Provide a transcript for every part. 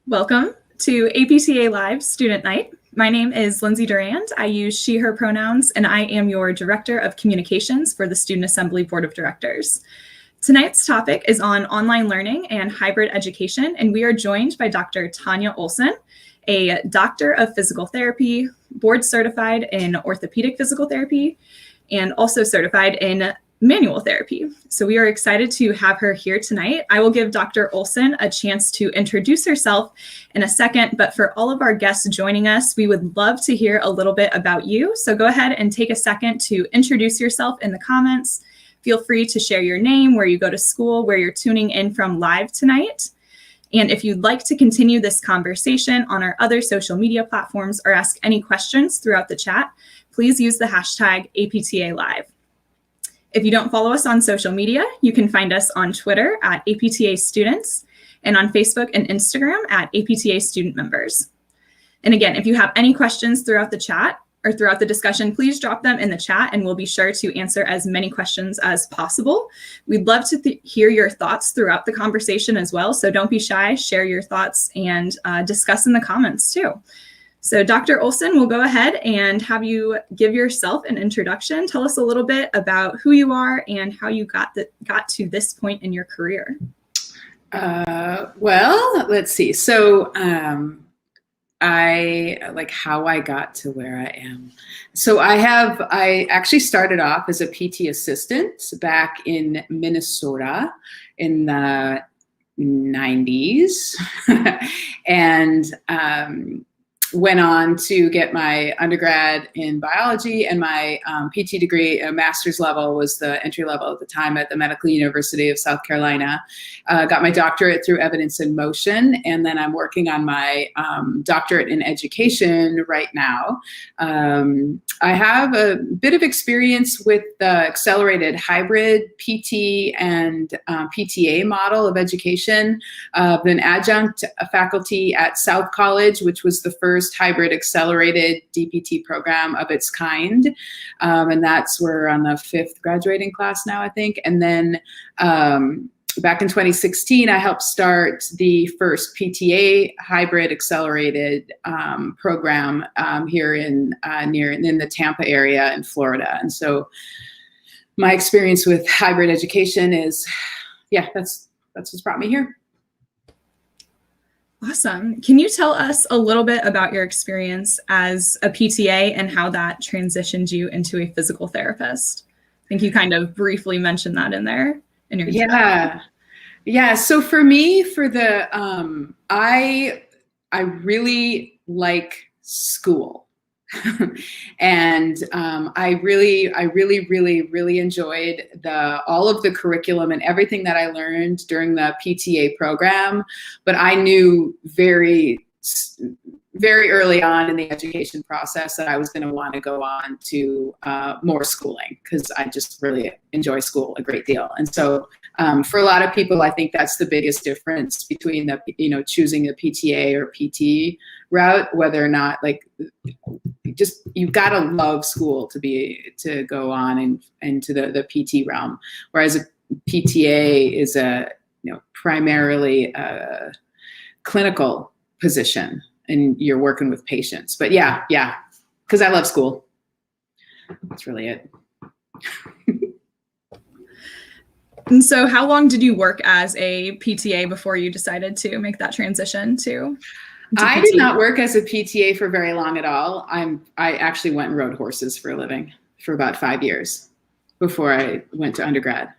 Welcome to APTA Live Student Night. My name is Lindsay Durand. I use she, her pronouns, and I am your Director of Communications for the Student Assembly Board of Directors. Tonight's topic is on online learning and hybrid education, and we are joined by Dr. Tanya Olson, a doctor of physical therapy, board certified in orthopedic physical therapy, and also certified in manual therapy. So we are excited to have her here tonight. I will give Dr. Olson a chance to introduce herself in a second, but for all of our guests joining us, we would love to hear a little bit about you. So go ahead and take a second to introduce yourself in the comments. Feel free to share your name, where you go to school, where you're tuning in from live tonight. And if you'd like to continue this conversation on our other social media platforms or ask any questions throughout the chat, please use the hashtag APTA Live. If you don't follow us on social media, you can find us on Twitter at APTA Students and on Facebook and Instagram at APTA Student Members. And again, if you have any questions throughout the chat or throughout the discussion, please drop them in the chat and we'll be sure to answer as many questions as possible. We'd love to hear your thoughts throughout the conversation as well, so don't be shy, share your thoughts and discuss in the comments too. So Dr. Olson, we'll go ahead and have you give yourself an introduction. Tell us a little bit about who you are and how you got to this point in your career. Well, let's see. So how I got to where I am. So I actually started off as a PT assistant back in Minnesota in the 90s and went on to get my undergrad in biology, and my PT degree, a master's level, was the entry level at the time at the Medical University of South Carolina. Got my doctorate through evidence in motion, and then I'm working on my doctorate in education right now. I have a bit of experience with the accelerated hybrid PT and PTA model of education. Been adjunct faculty at South College, which was the first hybrid accelerated DPT program of its kind. And we're on the 5th graduating class now, I think. And then back in 2016, I helped start the first PTA hybrid accelerated program here in the Tampa area in Florida. And so my experience with hybrid education is, that's what's brought me here. Awesome. Can you tell us a little bit about your experience as a PTA and how that transitioned you into a physical therapist? I think you kind of briefly mentioned that in there. Yeah. So for me, I really like school. And I really enjoyed all of the curriculum and everything that I learned during the PTA program. But I knew very early on in the education process that I was going to want to go on to more schooling, because I just really enjoy school a great deal. And so for a lot of people, I think that's the biggest difference between choosing the PTA or PT route, whether or not you've got to love school to go on and into the PT realm. Whereas a PTA is primarily a clinical position and you're working with patients. But yeah, because I love school. That's really it. And so how long did you work as a PTA before you decided to make that transition to I did not work as a PTA for very long at all. I actually went and rode horses for a living for about 5 years before I went to undergrad.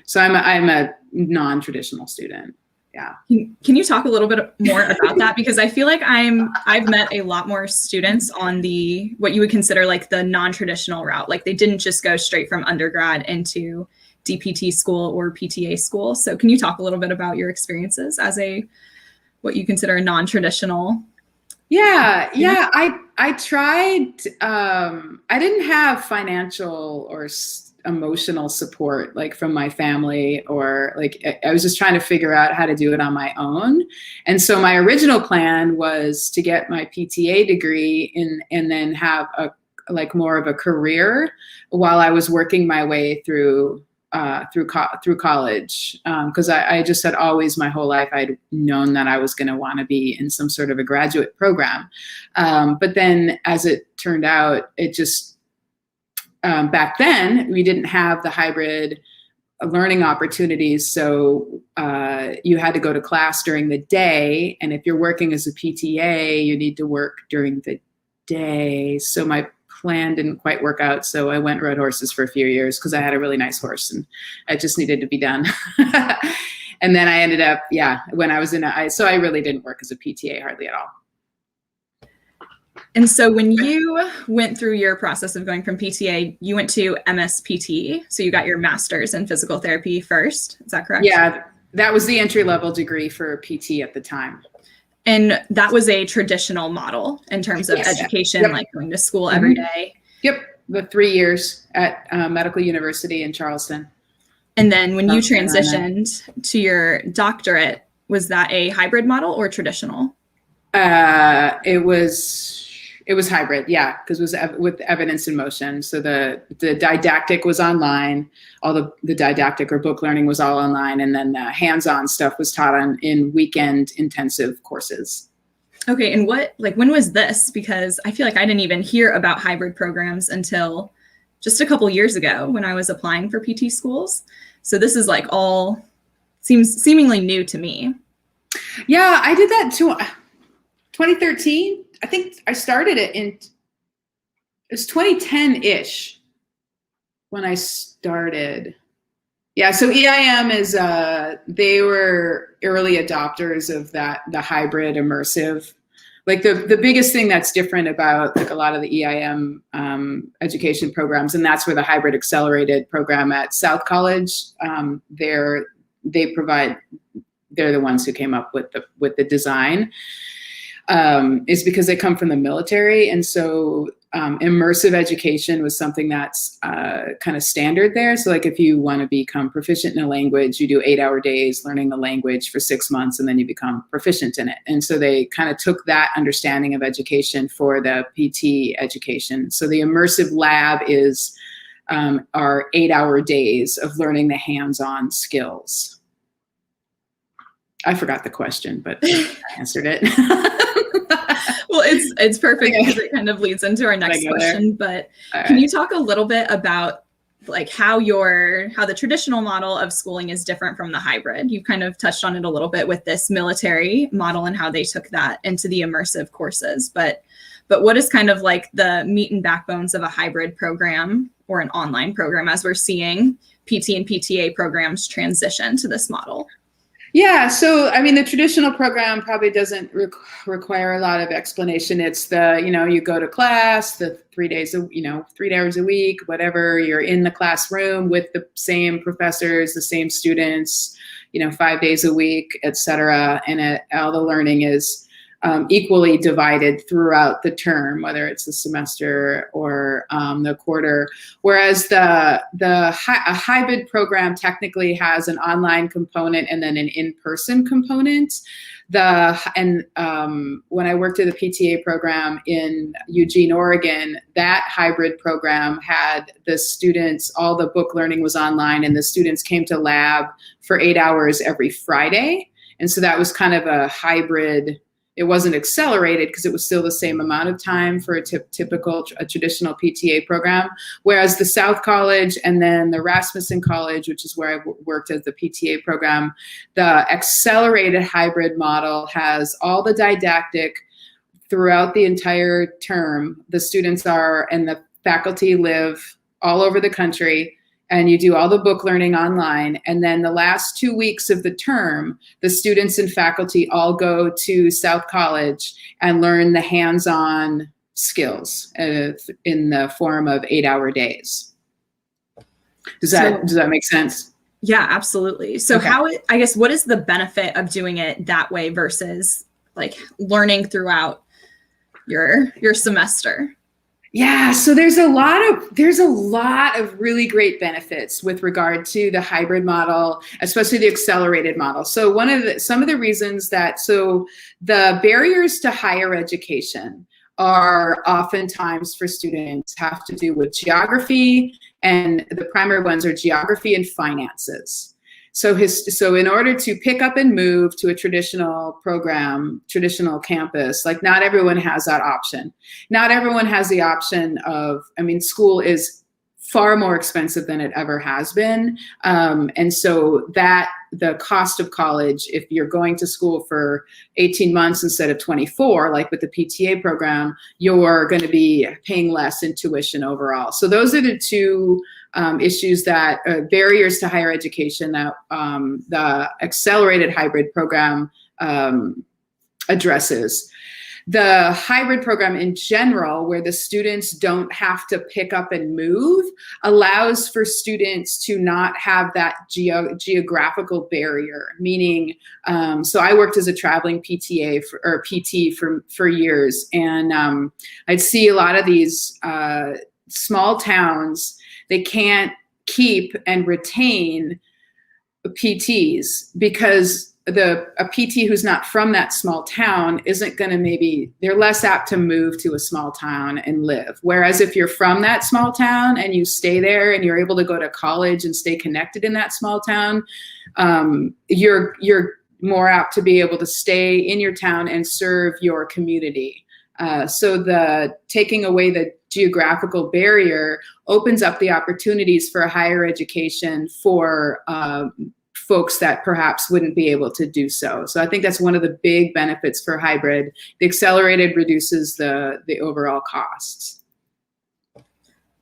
So I'm a non-traditional student. Yeah. Can you talk a little bit more about that? Because I feel like I've met a lot more students on what you would consider like the non-traditional route. Like they didn't just go straight from undergrad into DPT school or PTA school. So can you talk a little bit about your experiences as what you consider a non-traditional? Yeah. I tried. I didn't have financial or emotional support from my family, or I was just trying to figure out how to do it on my own. And so my original plan was to get my PTA degree and then have more of a career while I was working my way through through college, because I just had always my whole life I'd known that I was going to want to be in some sort of a graduate program. But then, as it turned out, it just back then we didn't have the hybrid learning opportunities, so you had to go to class during the day, and if you're working as a PTA, you need to work during the day. So my plan didn't quite work out, so I went and rode horses for a few years because I had a really nice horse and it just needed to be done. And then I ended up, when I was so I really didn't work as a PTA hardly at all. And so when you went through your process of going from PTA, you went to MSPT, so you got your master's in physical therapy first, is that correct? Yeah, that was the entry-level degree for PT at the time. And that was a traditional model in terms of education, like going to school every day. Yep, the 3 years at Medical University in Charleston. And then when you transitioned to your doctorate, was that a hybrid model or traditional? It was hybrid, yeah, because it was with evidence in motion. So the didactic was online, all the didactic or book learning was all online, and then the hands-on stuff was taught in weekend intensive courses. Okay, and when was this? Because I feel like I didn't even hear about hybrid programs until just a couple years ago when I was applying for PT schools. So this is like all seems seemingly new to me. Yeah, I did that too. 2013. I think I started it it was 2010-ish when I started. Yeah, so EIM is, they were early adopters of the hybrid immersive. Like the biggest thing that's different about like a lot of the EIM education programs, and that's where the hybrid accelerated program at South College, they're the ones who came up with the design. Is because they come from the military. And so immersive education was something that's kind of standard there. So like if you want to become proficient in a language, you do 8-hour days learning the language for 6 months, and then you become proficient in it. And so they kind of took that understanding of education for the PT education. So the Immersive Lab is our 8-hour days of learning the hands-on skills. I forgot the question, but I answered it. Well, it's perfect because it kind of leads into our next question. But can you talk a little bit about like how the traditional model of schooling is different from the hybrid? You've kind of touched on it a little bit with this military model and how they took that into the immersive courses. But what is kind of like the meat and backbones of a hybrid program or an online program as we're seeing PT and PTA programs transition to this model? Yeah, so I mean, the traditional program probably doesn't require a lot of explanation. It's you go to class, the 3 days, 3 hours a week, whatever. You're in the classroom with the same professors, the same students, 5 days a week, et cetera. And all the learning is equally divided throughout the term, whether it's the semester or the quarter. Whereas a hybrid program technically has an online component and then an in-person component. When I worked at the PTA program in Eugene, Oregon, that hybrid program had the students, all the book learning was online, and the students came to lab for 8 hours every Friday. And so that was kind of a hybrid. It wasn't accelerated because it was still the same amount of time for a traditional PTA program. Whereas the South College and then the Rasmussen College, which is where I worked as the PTA program, the accelerated hybrid model has all the didactic throughout the entire term. The students and the faculty live all over the country. And you do all the book learning online. And then the last 2 weeks of the term, the students and faculty all go to South College and learn the hands-on skills in the form of 8-hour days. Does that make sense? Yeah, absolutely. So okay. What is the benefit of doing it that way versus like learning throughout your semester? Yeah, so there's a lot of really great benefits with regard to the hybrid model, especially the accelerated model. So some of the reasons the barriers to higher education are oftentimes for students have to do with geography and the primary ones are geography and finances. So in order to pick up and move to a traditional program, traditional campus, like not everyone has that option. Not everyone has the option of, I mean, school is far more expensive than it ever has been. And so that the cost of college, if you're going to school for 18 months instead of 24, like with the PTA program, you're going to be paying less in tuition overall. So those are the two issues that barriers to higher education that the accelerated hybrid program addresses. The hybrid program in general, where the students don't have to pick up and move, allows for students to not have that geographical barrier. Meaning, so I worked as a traveling PT for years, and I'd see a lot of these small towns. They can't keep and retain PTs because a PT who's not from that small town isn't going to they're less apt to move to a small town and live. Whereas if you're from that small town and you stay there and you're able to go to college and stay connected in that small town, you're more apt to be able to stay in your town and serve your community. So the taking away the geographical barrier opens up the opportunities for higher education for folks that perhaps wouldn't be able to do so. So I think that's one of the big benefits for hybrid. The accelerated reduces the overall costs.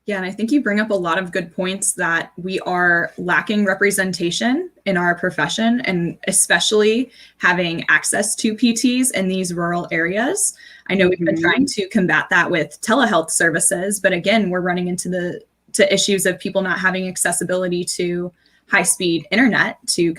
Yeah, and I think you bring up a lot of good points that we are lacking representation in our profession, and especially having access to PTs in these rural areas. I know we've been trying to combat that with telehealth services, but again, we're running into issues of people not having accessibility to high-speed internet to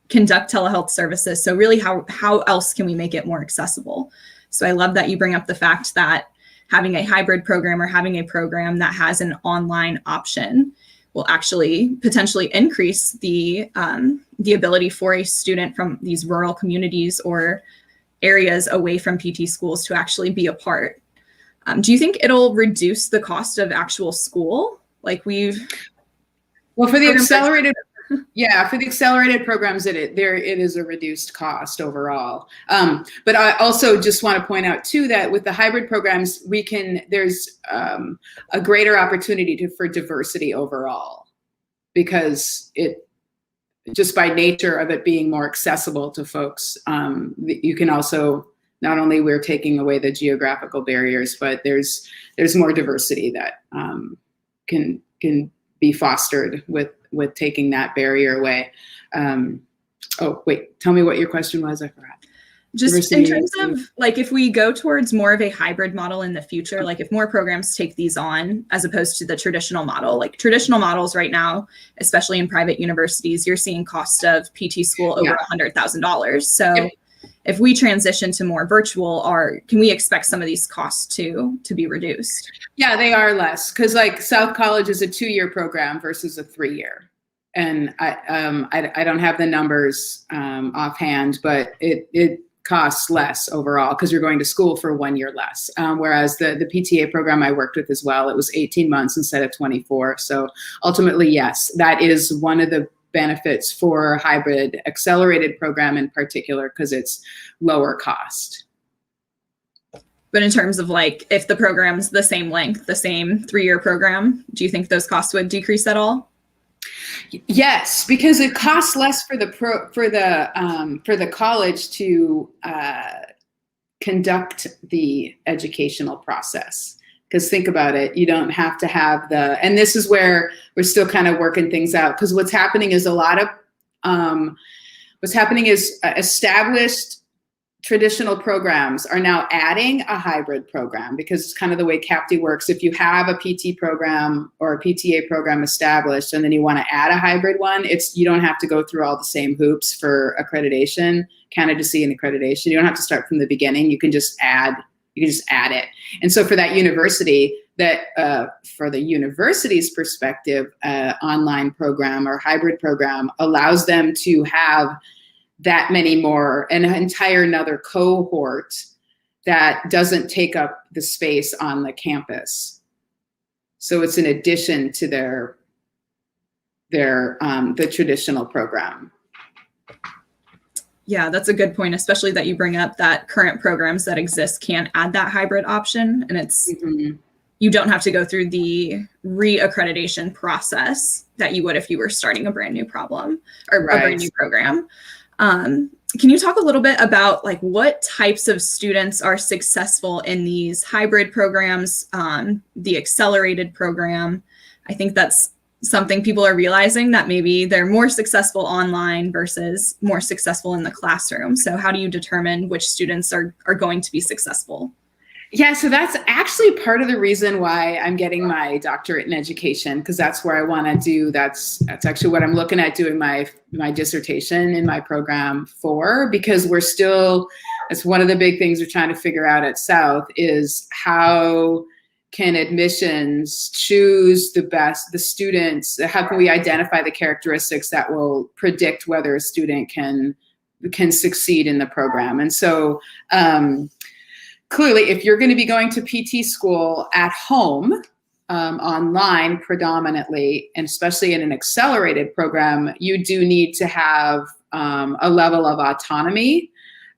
conduct telehealth services. So really, how else can we make it more accessible? So I love that you bring up the fact that having a hybrid program or having a program that has an online option will actually potentially increase the ability for a student from these rural communities or areas away from PT schools to actually be a part. Do you think it'll reduce the cost of actual school? Well, for the accelerated, for the accelerated programs, it is a reduced cost overall. But I also just want to point out too that with the hybrid programs, there's a greater opportunity for diversity overall, because just by nature of it being more accessible to folks, you can also, not only we're taking away the geographical barriers, but there's more diversity that can be fostered with taking that barrier away. Oh, wait, tell me what your question was. I forgot. Just diversity, in terms of if we go towards more of a hybrid model in the future, if more programs take these on as opposed to the traditional model, traditional models right now, especially in private universities, you're seeing cost of PT school over $100,000. So if we transition to more virtual, can we expect some of these costs to be reduced? Yeah, they are less, because South College is a 2-year program versus a 3-year. And I don't have the numbers offhand, but it costs less overall because you're going to school for 1 year less. Whereas the PTA program I worked with as well, it was 18 months instead of 24. So ultimately, yes, that is one of the benefits for hybrid accelerated program in particular, because it's lower cost. But in terms of if the program's the same length, the same 3-year program, do you think those costs would decrease at all? Yes, because it costs less for the college to conduct the educational process. Because think about it, you don't have to have and this is where we're still kind of working things out. Because what's happening is established traditional programs are now adding a hybrid program, because it's kind of the way CAPTI works. If you have a PT program or a PTA program established and then you want to add a hybrid one, you don't have to go through all the same hoops for accreditation, candidacy and accreditation. You don't have to start from the beginning. You can just add it. And so for that university, for the university's perspective, online program or hybrid program allows them to have that many more, an entire another cohort that doesn't take up the space on the campus. So it's an addition to their the traditional program. Yeah, that's a good point, especially that you bring up that current programs that exist can add that hybrid option, and it's you don't have to go through the reaccreditation process that you would if you were starting a brand new problem or a brand new program. Can you talk a little bit about like what types of students are successful in these hybrid programs, the accelerated program? I think that's something people are realizing, that maybe they're more successful online versus more successful in the classroom. So how do you determine which students are going to be successful? Yeah, so that's actually part of the reason why I'm getting my doctorate in education, because that's where I want to do, that's actually what I'm looking at doing my dissertation in my program for, because we're still, it's one of the big things we're trying to figure out at South is how can admissions choose the students, how can we identify the characteristics that will predict whether a student can succeed in the program. And so, clearly, if you're going to be going to PT school at home, online predominantly, and especially in an accelerated program, you do need to have a level of autonomy.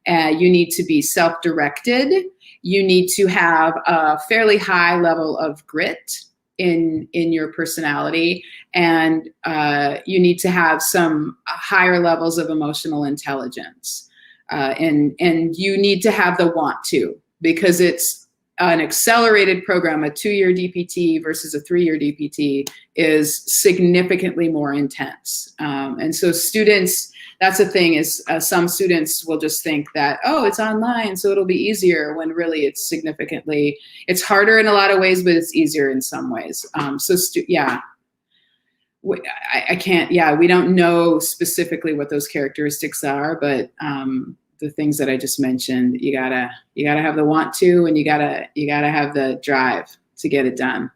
You need to be self-directed. You need to have a fairly high level of grit in your personality, and you need to have some higher levels of emotional intelligence, and you need to have the want to. Because it's an accelerated program, a 2-year DPT versus a 3-year DPT is significantly more intense. And so students, that's the thing is some students will just think that, oh, it's online, so it'll be easier, when really it's significantly, it's harder in a lot of ways, but it's easier in some ways. I can't, we don't know specifically what those characteristics are, but the things that I just mentioned, you gotta have the want to, and you gotta have the drive to get it done.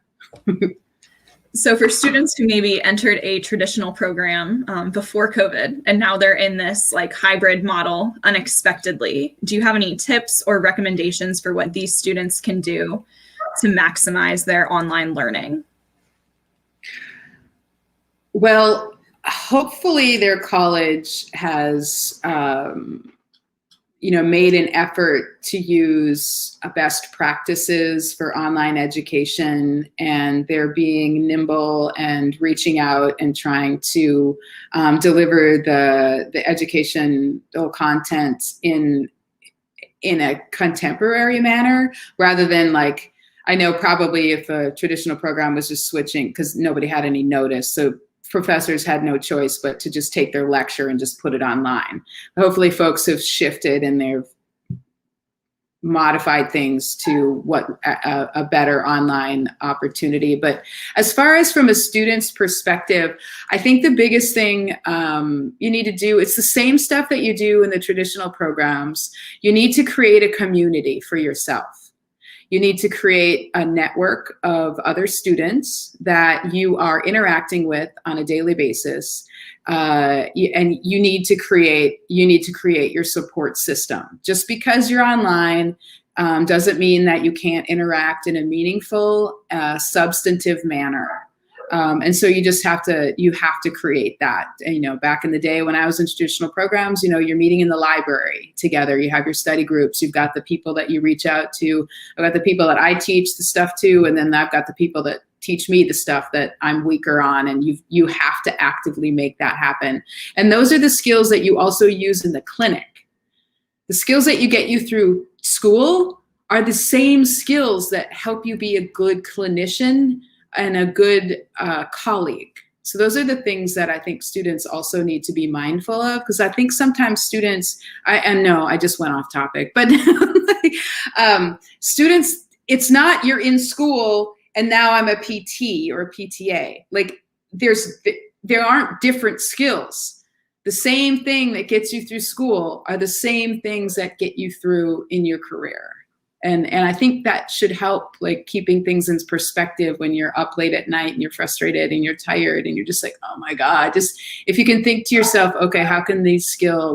So for students who maybe entered a traditional program before COVID, and now they're in this like hybrid model unexpectedly, do you have any tips or recommendations for what these students can do to maximize their online learning? Well, hopefully their college has made an effort to use best practices for online education, and they're being nimble and reaching out and trying to deliver the educational content in a contemporary manner, rather than like, I know probably if a traditional program was just switching because nobody had any notice, so professors had no choice but to just take their lecture and just put it online. Hopefully folks have shifted and they've modified things to what a better online opportunity. But as far as from a student's perspective, I think the biggest thing you need to do, it's the same stuff that you do in the traditional programs. You need to create a community for yourself. You need to create a network of other students that you are interacting with on a daily basis, and you need to create your support system. Just because you're online doesn't mean that you can't interact in a meaningful, substantive manner. And so you have to create that. And, back in the day when I was in traditional programs, you're meeting in the library together. You have your study groups. You've got the people that you reach out to. I've got the people that I teach the stuff to, and then I've got the people that teach me the stuff that I'm weaker on. And you have to actively make that happen. And those are the skills that you also use in the clinic. The skills that you get you through school are the same skills that help you be a good clinician and a good colleague. So those are the things that I think students also need to be mindful of, because I think sometimes students, I just went off topic, but students, it's not you're in school and now I'm a PT or a PTA. Like there aren't different skills. The same thing that gets you through school are the same things that get you through in your career. And I think that should help, like, keeping things in perspective when you're up late at night and you're frustrated and you're tired and you're just like, oh my God, just if you can think to yourself, okay, how can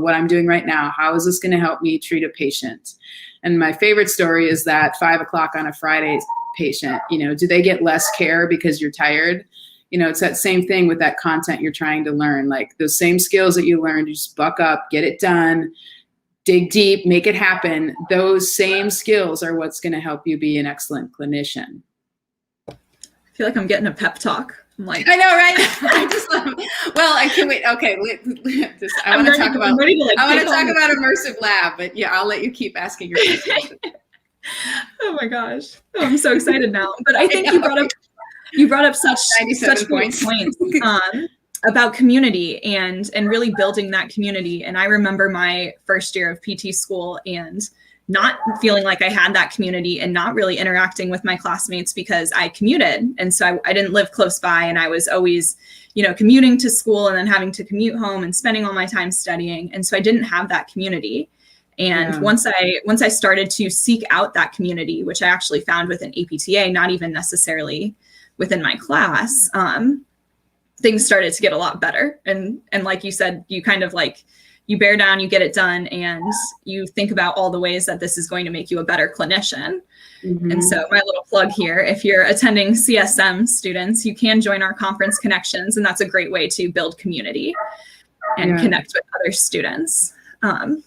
what I'm doing right now, how is this going to help me treat a patient? And my favorite story is that 5 o'clock on a Friday patient, do they get less care because you're tired? It's that same thing with that content you're trying to learn. Like those same skills that you learned, you just buck up, get it done, dig deep, make it happen. Those same skills are what's going to help you be an excellent clinician. I feel like I'm getting a pep talk. I'm like, I know, right? I can't wait. Okay, I want to talk about Immersive Lab, but yeah, I'll let you keep asking your questions. Oh my gosh, I'm so excited now. But I think you brought up such great points about community and really building that community. And I remember my first year of PT school and not feeling like I had that community and not really interacting with my classmates because I commuted. And so I didn't live close by, and I was always, commuting to school and then having to commute home and spending all my time studying. And so I didn't have that community. And once I started to seek out that community, which I actually found within APTA, not even necessarily within my class, things started to get a lot better. And like you said, you kind of like, you bear down, you get it done, and you think about all the ways that this is going to make you a better clinician. Mm-hmm. And so my little plug here, if you're attending CSM students, you can join our conference connections, and that's a great way to build community and connect with other students. Can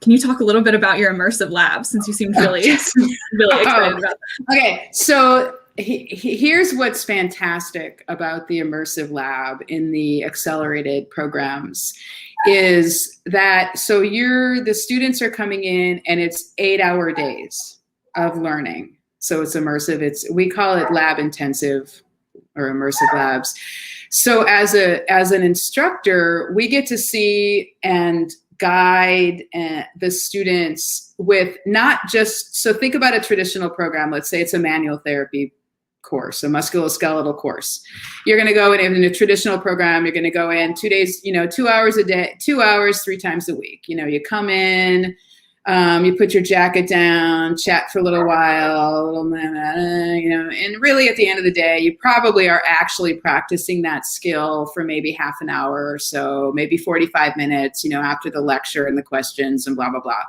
you talk a little bit about your immersive lab, since you seemed really excited about that? Okay, so here's what's fantastic about the immersive lab in the accelerated programs is that the students are coming in and it's 8-hour days of learning. So it's immersive. We call it lab intensive or immersive labs. So as an instructor, we get to see and guide the students with not just, so think about a traditional program. Let's say it's a manual therapy course, a musculoskeletal course. You're going to go in a traditional program, you're going to go in 2 days, 2 hours a day, 2 hours, 3 times a week. You come in, you put your jacket down, chat for a little while, and really at the end of the day, you probably are actually practicing that skill for maybe half an hour or so, maybe 45 minutes, after the lecture and the questions and blah, blah, blah.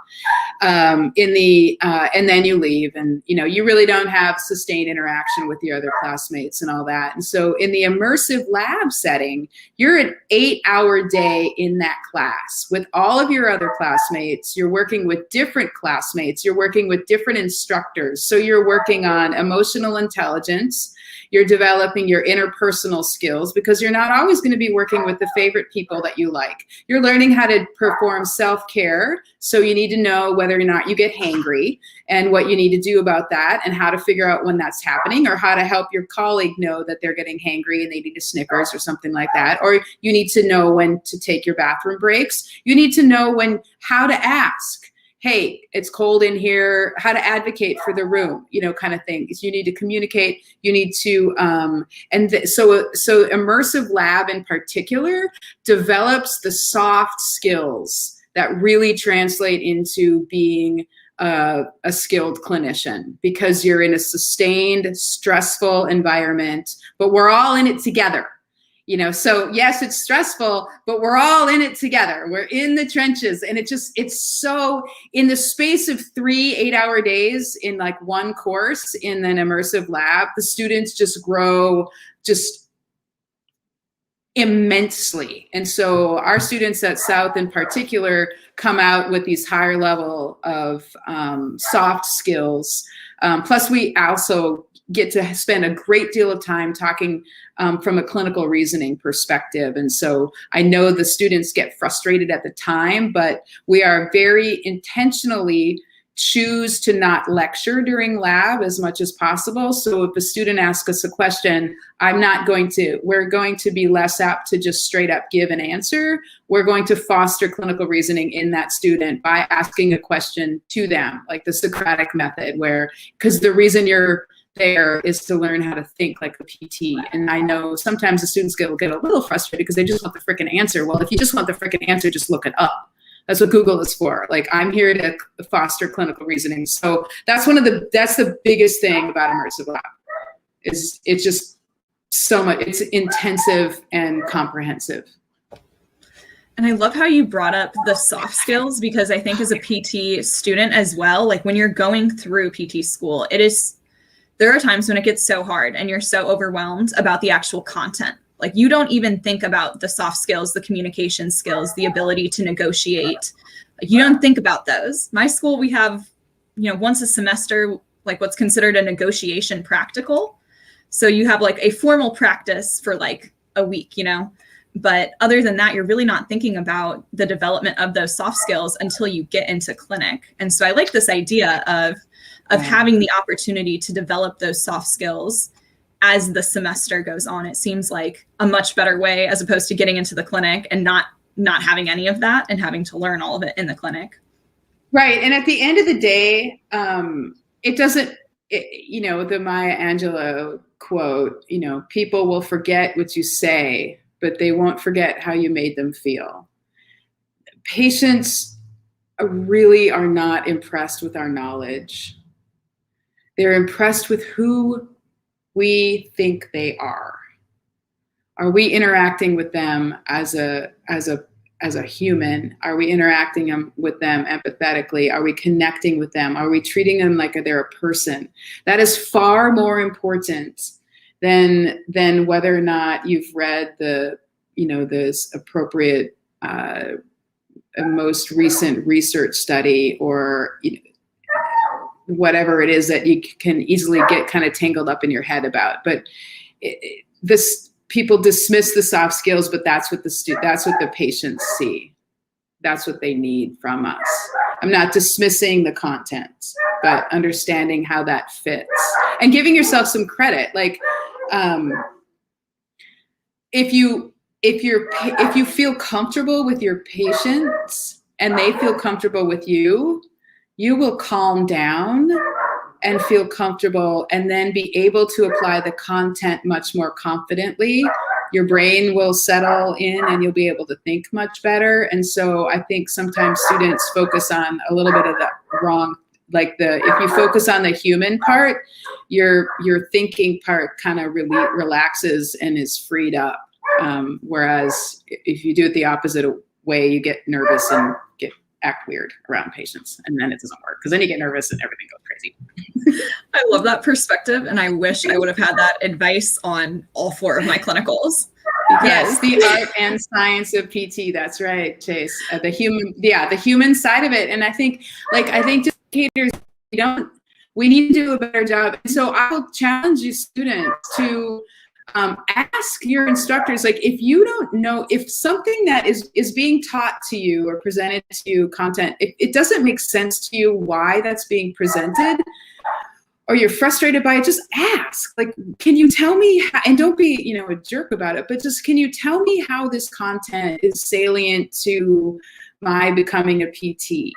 And then you leave and, you really don't have sustained interaction with your other classmates and all that. And so in the immersive lab setting, you're an 8-hour day in that class with all of your other classmates. You're working with different classmates, you're working with different instructors. So you're working on emotional intelligence, you're developing your interpersonal skills because you're not always going to be working with the favorite people that you like. You're learning how to perform self-care. So you need to know whether or not you get hangry and what you need to do about that and how to figure out when that's happening, or how to help your colleague know that they're getting hangry and they need a Snickers or something like that. Or you need to know when to take your bathroom breaks. You need to know how to ask. Hey, it's cold in here, how to advocate for the room, kind of thing. You need to communicate, you need to, so Immersive Lab in particular develops the soft skills that really translate into being a skilled clinician, because you're in a sustained, stressful environment, but we're all in it together. So yes, it's stressful, but we're all in it together. We're in the trenches, and it's so, in the space of 3 8-hour days in like one course in an immersive lab, the students just grow just immensely. And so our students at South in particular come out with these higher level of soft skills. Plus we also get to spend a great deal of time talking from a clinical reasoning perspective. And so I know the students get frustrated at the time, but we are very intentionally choose to not lecture during lab as much as possible. So if a student asks us a question, we're going to be less apt to just straight up give an answer. We're going to foster clinical reasoning in that student by asking a question to them, like the Socratic method, because the reason you're there is to learn how to think like a PT. And I know sometimes the students get a little frustrated because they just want the frickin' answer. Well, if you just want the frickin' answer, just look it up. That's what Google is for. Like, I'm here to foster clinical reasoning. So that's the biggest thing about Immersive Lab is it's just so much, it's intensive and comprehensive. And I love how you brought up the soft skills, because I think as a PT student as well, like when you're going through PT school, it is there are times when it gets so hard and you're so overwhelmed about the actual content. Like you don't even think about the soft skills, the communication skills, the ability to negotiate. Like you don't think about those. My school, we have, once a semester, like what's considered a negotiation practical. So you have like a formal practice for like a week, but other than that, you're really not thinking about the development of those soft skills until you get into clinic. And so I like this idea of having the opportunity to develop those soft skills as the semester goes on. It seems like a much better way as opposed to getting into the clinic and not having any of that and having to learn all of it in the clinic. Right. And at the end of the day, it doesn't, the Maya Angelou quote, people will forget what you say, but they won't forget how you made them feel. Patients really are not impressed with our knowledge. They're impressed with who we think they are. Are we interacting with them as a human? Are we interacting with them empathetically? Are we connecting with them? Are we treating them like they're a person? That is far more important than whether or not you've read this appropriate most recent research study or whatever it is that you can easily get kind of tangled up in your head about. But people dismiss the soft skills, but that's what the patients see. That's what they need from us. I'm not dismissing the content, but understanding how that fits and giving yourself some credit. Like, if you feel comfortable with your patients and they feel comfortable with you, you will calm down and feel comfortable and then be able to apply the content much more confidently. Your brain will settle in and you'll be able to think much better. And so I think sometimes students focus on a little bit of the wrong, if you focus on the human part, your thinking part kind of really relaxes and is freed up. Whereas if you do it the opposite way, you get nervous and act weird around patients, and then it doesn't work because then you get nervous and everything goes crazy. I love that perspective, and I wish I would have had that advice on all 4 of my clinicals. Yes, the art and science of PT. That's right, Chase. The human side of it, and I think educators, we need to do a better job. And so I will challenge you, students, to ask your instructors, if you don't know, if something that is being taught to you or presented to you, content, if it doesn't make sense to you why that's being presented, or you're frustrated by it, just ask, can you tell me how, and don't be, a jerk about it, but just, can you tell me how this content is salient to my becoming a PT?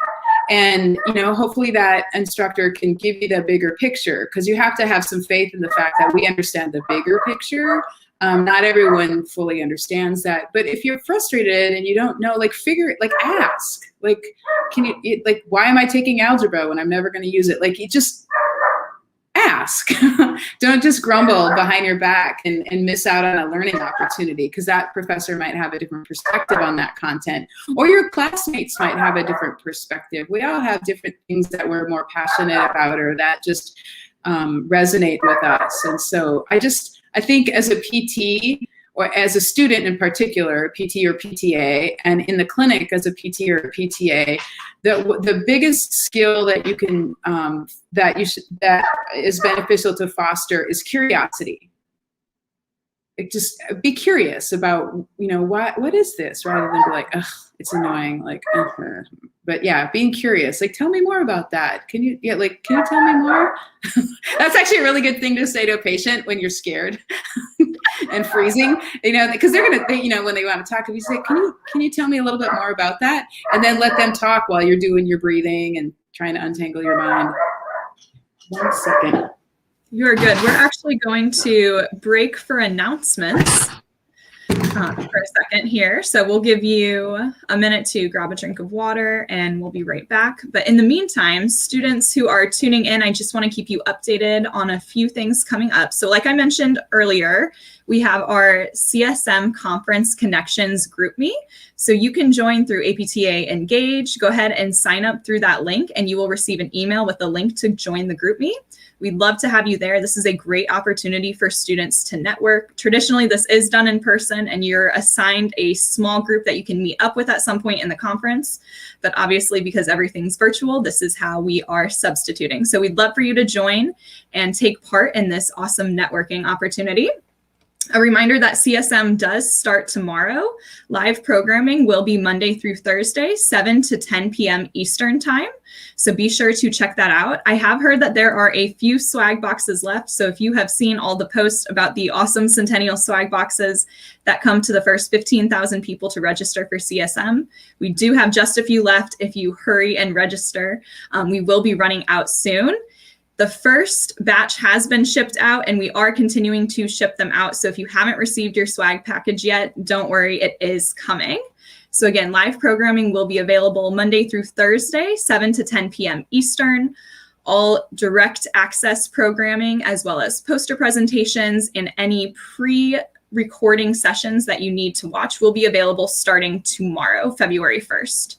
And, hopefully that instructor can give you the bigger picture, because you have to have some faith in the fact that we understand the bigger picture. Not everyone fully understands that. But if you're frustrated and you don't know, ask. Can you, why am I taking algebra when I'm never going to use it? You just ask. Don't just grumble behind your back and miss out on a learning opportunity, because that professor might have a different perspective on that content, or your classmates might have a different perspective. We all have different things that we're more passionate about or that just resonate with us. And so I think as a PT, or as a student in particular, PT or PTA, and in the clinic as a PT or a PTA, the biggest skill that you can that is beneficial to foster is curiosity. Just be curious about, what is this, rather than be like, ugh, it's annoying, but yeah, being curious, tell me more about that. Can you tell me more? That's actually a really good thing to say to a patient when you're scared and freezing, because they're gonna, when they want to talk, if you say, can you tell me a little bit more about that? And then let them talk while you're doing your breathing and trying to untangle your mind. 1 second. You're good. We're actually going to break for announcements for a second here. So we'll give you a minute to grab a drink of water and we'll be right back. But in the meantime, students who are tuning in, I just want to keep you updated on a few things coming up. So like I mentioned earlier, we have our CSM Conference Connections GroupMe. So you can join through APTA Engage. Go ahead and sign up through that link, and you will receive an email with a link to join the GroupMe. We'd love to have you there. This is a great opportunity for students to network. Traditionally, this is done in person, and you're assigned a small group that you can meet up with at some point in the conference. But obviously, because everything's virtual, this is how we are substituting. So we'd love for you to join and take part in this awesome networking opportunity. A reminder that CSM does start tomorrow. Live programming will be Monday through Thursday, 7 to 10 p.m. Eastern time. So be sure to check that out. I have heard that there are a few swag boxes left. So if you have seen all the posts about the awesome Centennial swag boxes that come to the first 15,000 people to register for CSM, we do have just a few left. If you hurry and register, we will be running out soon. The first batch has been shipped out, and we are continuing to ship them out. So if you haven't received your swag package yet, don't worry, it is coming. So again, live programming will be available Monday through Thursday, 7 to 10 p.m. Eastern. All direct access programming, as well as poster presentations and any pre-recording sessions that you need to watch, will be available starting tomorrow, February 1st.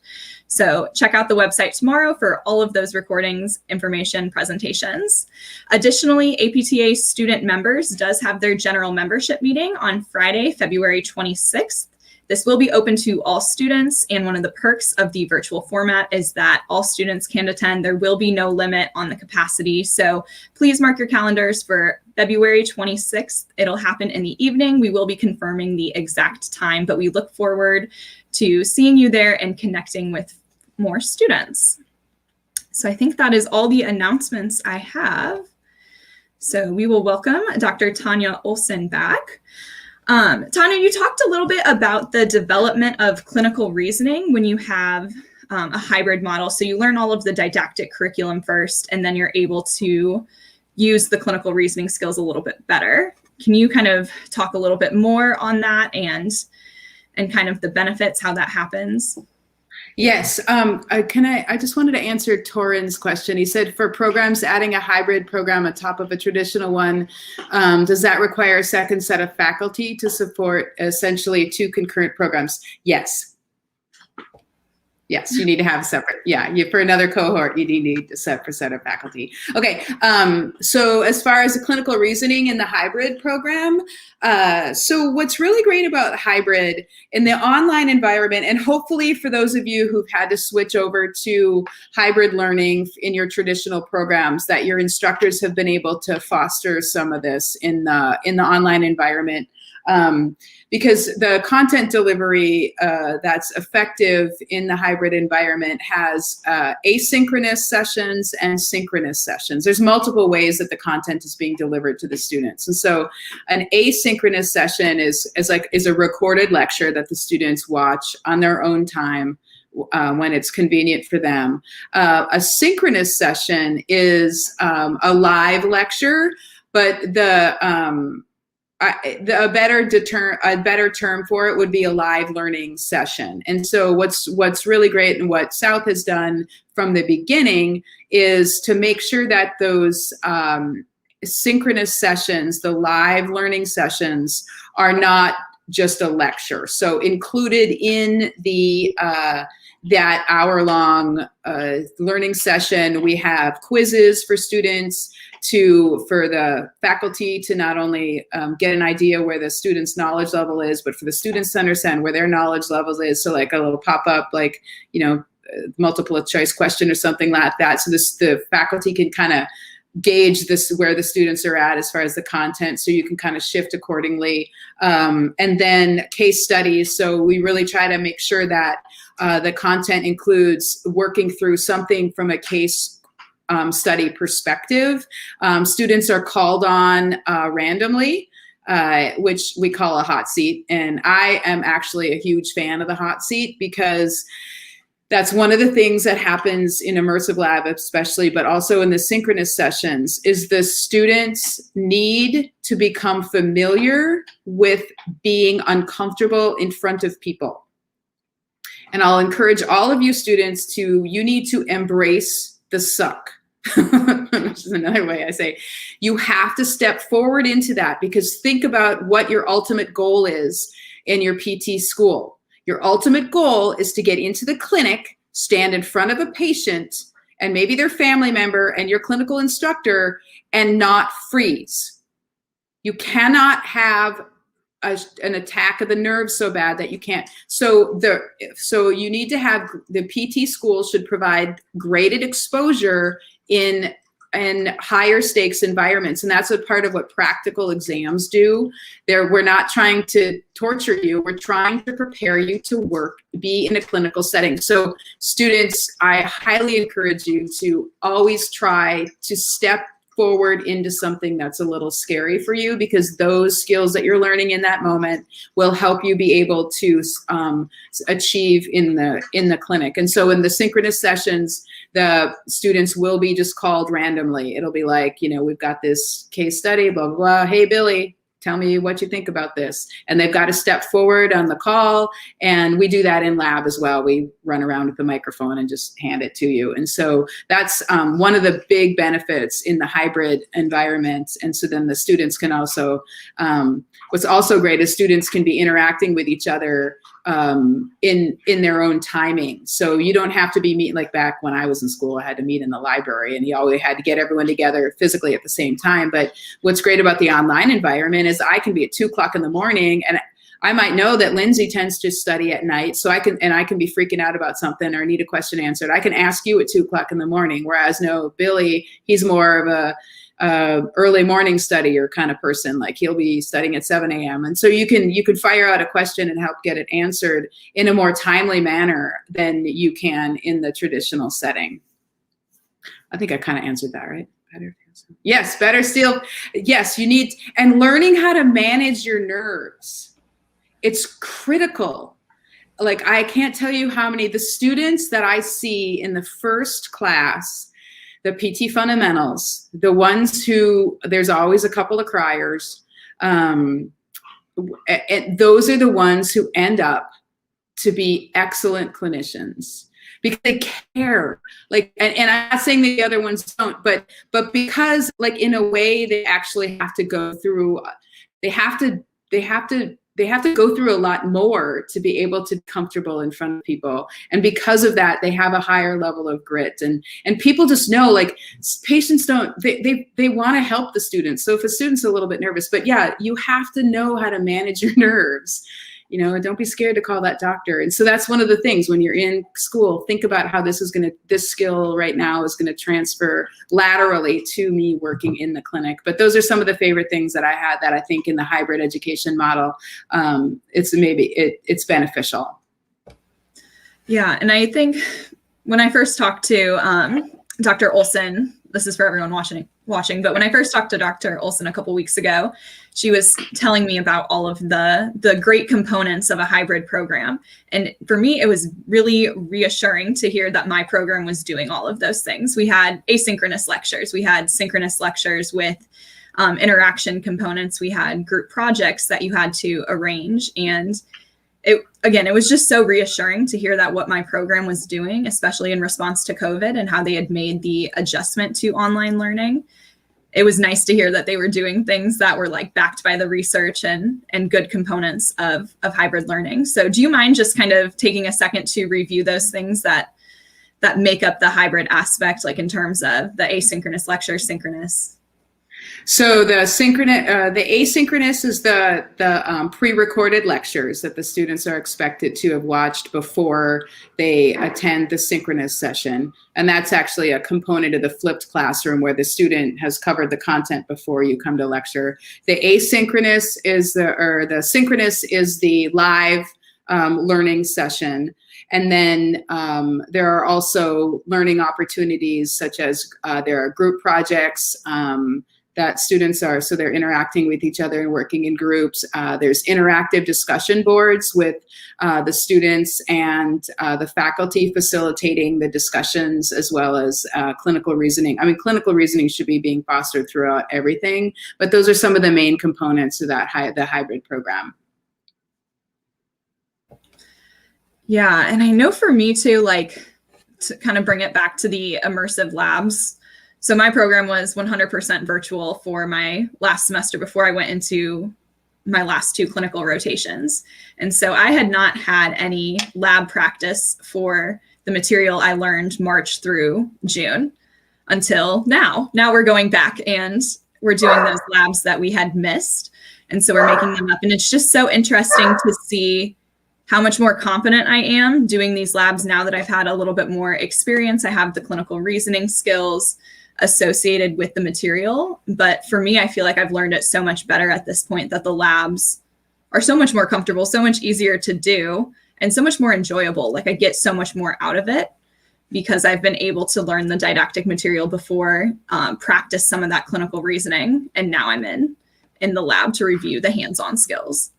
So check out the website tomorrow for all of those recordings, information, presentations. Additionally, APTA student members does have their general membership meeting on Friday, February 26th. This will be open to all students, and one of the perks of the virtual format is that all students can attend. There will be no limit on the capacity, so please mark your calendars for February 26th. It'll happen in the evening. We will be confirming the exact time, but we look forward to seeing you there and connecting with more students. So I think that is all the announcements I have. So we will welcome Dr. Tanya Olson back. Tanya, you talked a little bit about the development of clinical reasoning when you have a hybrid model. So you learn all of the didactic curriculum first, and then you're able to use the clinical reasoning skills a little bit better. Can you kind of talk a little bit more on that and kind of the benefits, how that happens? Yes. I just wanted to answer Torin's question. He said, for programs, adding a hybrid program on top of a traditional one, does that require a second set of faculty to support essentially two concurrent programs? Yes. Yes, you need to have separate. Yeah, for another cohort, you need a separate set of faculty. Okay, so as far as the clinical reasoning in the hybrid program, so what's really great about hybrid in the online environment, and hopefully for those of you who've had to switch over to hybrid learning in your traditional programs, that your instructors have been able to foster some of this in the online environment. Because the content delivery that's effective in the hybrid environment has asynchronous sessions and synchronous sessions. There's multiple ways that the content is being delivered to the students. And so an asynchronous session is a recorded lecture that the students watch on their own time when it's convenient for them. A synchronous session is a live lecture, but a better term for it would be a live learning session. And so what's really great, and what South has done from the beginning, is to make sure that those synchronous sessions, the live learning sessions, are not just a lecture. So included in the that hour-long learning session, we have quizzes for students, for the faculty to not only get an idea where the student's knowledge level is, but for the students to understand where their knowledge level is. So like a little pop-up, like, multiple choice question or something like that. So the faculty can kind of gauge where the students are at as far as the content, so you can kind of shift accordingly. And then case studies. So we really try to make sure that the content includes working through something from a case study perspective. Students are called on randomly, which we call a hot seat. And I am actually a huge fan of the hot seat, because that's one of the things that happens in Immersive Lab especially, but also in the synchronous sessions, is the students need to become familiar with being uncomfortable in front of people. And I'll encourage all of you students you need to embrace the suck. which is another way I say, you have to step forward into that, because think about what your ultimate goal is in your PT school. Your ultimate goal is to get into the clinic, stand in front of a patient and maybe their family member and your clinical instructor, and not freeze. You cannot have an attack of the nerves so bad that you can't. So you need to have, the PT school should provide graded exposure in higher stakes environments. And that's a part of what practical exams do. We're not trying to torture you. We're trying to prepare you to be in a clinical setting. So students, I highly encourage you to always try to step forward into something that's a little scary for you, because those skills that you're learning in that moment will help you be able to achieve in the clinic. And so in the synchronous sessions, the students will be just called randomly. It'll be like, we've got this case study, blah, blah, blah. Hey, Billy, tell me what you think about this. And they've got to step forward on the call. And we do that in lab as well. We run around with the microphone and just hand it to you. And so that's one of the big benefits in the hybrid environment. And so then the students can also, what's also great is students can be interacting with each other in their own timing. So you don't have to be meeting, like back when I was in school, I had to meet in the library and you always had to get everyone together physically at the same time. But what's great about the online environment is I can be at 2 o'clock in the morning, and I might know that Lindsay tends to study at night. So I can be freaking out about something or need a question answered. I can ask you at 2 o'clock in the morning. Whereas Billy, he's more of a early morning studier kind of person. Like he'll be studying at 7 a.m. And so you can fire out a question and help get it answered in a more timely manner than you can in the traditional setting. I think I kind of answered that, right? Yes, better still. Yes, you need, and learning how to manage your nerves. It's critical. Like I can't tell you how many, the students that I see in the first class, the PT fundamentals, the ones who, there's always a couple of criers. And those are the ones who end up to be excellent clinicians because they care. Like, and I'm not saying the other ones don't, but because like in a way they actually have to go through, they have to go through a lot more to be able to be comfortable in front of people. And because of that, they have a higher level of grit. And people just know, like, patients don't, they want to help the students. So if a student's a little bit nervous, but yeah, you have to know how to manage your nerves. Don't be scared to call that doctor. And so that's one of the things when you're in school, think about how this skill right now is going to transfer laterally to me working in the clinic. But those are some of the favorite things that I had that I think in the hybrid education model, it's beneficial. Yeah. And I think when I first talked to Dr. Olson, this is for everyone watching, but when I first talked to Dr. Olson a couple weeks ago, she was telling me about all of the great components of a hybrid program. And for me, it was really reassuring to hear that my program was doing all of those things. We had asynchronous lectures. We had synchronous lectures with interaction components. We had group projects that you had to arrange. And it was just so reassuring to hear that what my program was doing, especially in response to COVID and how they had made the adjustment to online learning. It was nice to hear that they were doing things that were like backed by the research and good components of hybrid learning. So do you mind just kind of taking a second to review those things that make up the hybrid aspect, like in terms of the asynchronous lecture, synchronous? So the asynchronous is the pre-recorded lectures that the students are expected to have watched before they attend the synchronous session. And that's actually a component of the flipped classroom where the student has covered the content before you come to lecture. The asynchronous is the synchronous is the live learning session. And then there are also learning opportunities such as there are group projects that students are, so they're interacting with each other and working in groups. There's interactive discussion boards with the students and the faculty facilitating the discussions, as well as clinical reasoning. I mean, clinical reasoning should be being fostered throughout everything, but those are some of the main components of that the hybrid program. Yeah, and I know for me too, like to kind of bring it back to the immersive labs So my program was 100% virtual for my last semester before I went into my last 2 clinical rotations. And so I had not had any lab practice for the material I learned March through June until now. Now we're going back and we're doing those labs that we had missed. And so we're making them up. And it's just so interesting to see how much more confident I am doing these labs now that I've had a little bit more experience. I have the clinical reasoning skills associated with the material. But for me, I feel like I've learned it so much better at this point that the labs are so much more comfortable, so much easier to do, and so much more enjoyable. Like I get so much more out of it because I've been able to learn the didactic material before, practice some of that clinical reasoning, and now I'm in the lab to review the hands-on skills.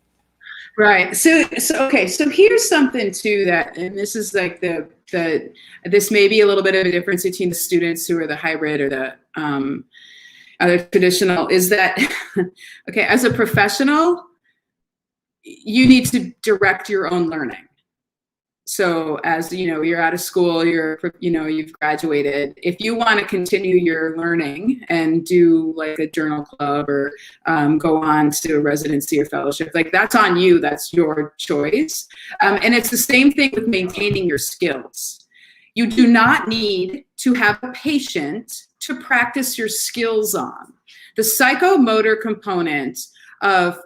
Right. So okay. So here's something too that, and this is like this may be a little bit of a difference between the students who are the hybrid or the other traditional, is that, okay, as a professional, you need to direct your own learning. So as you know, you're out of school, you've graduated. If you want to continue your learning and do like a journal club or go on to a residency or fellowship, like that's on you, that's your choice. And it's the same thing with maintaining your skills. You do not need to have a patient to practice your skills on. The psychomotor component of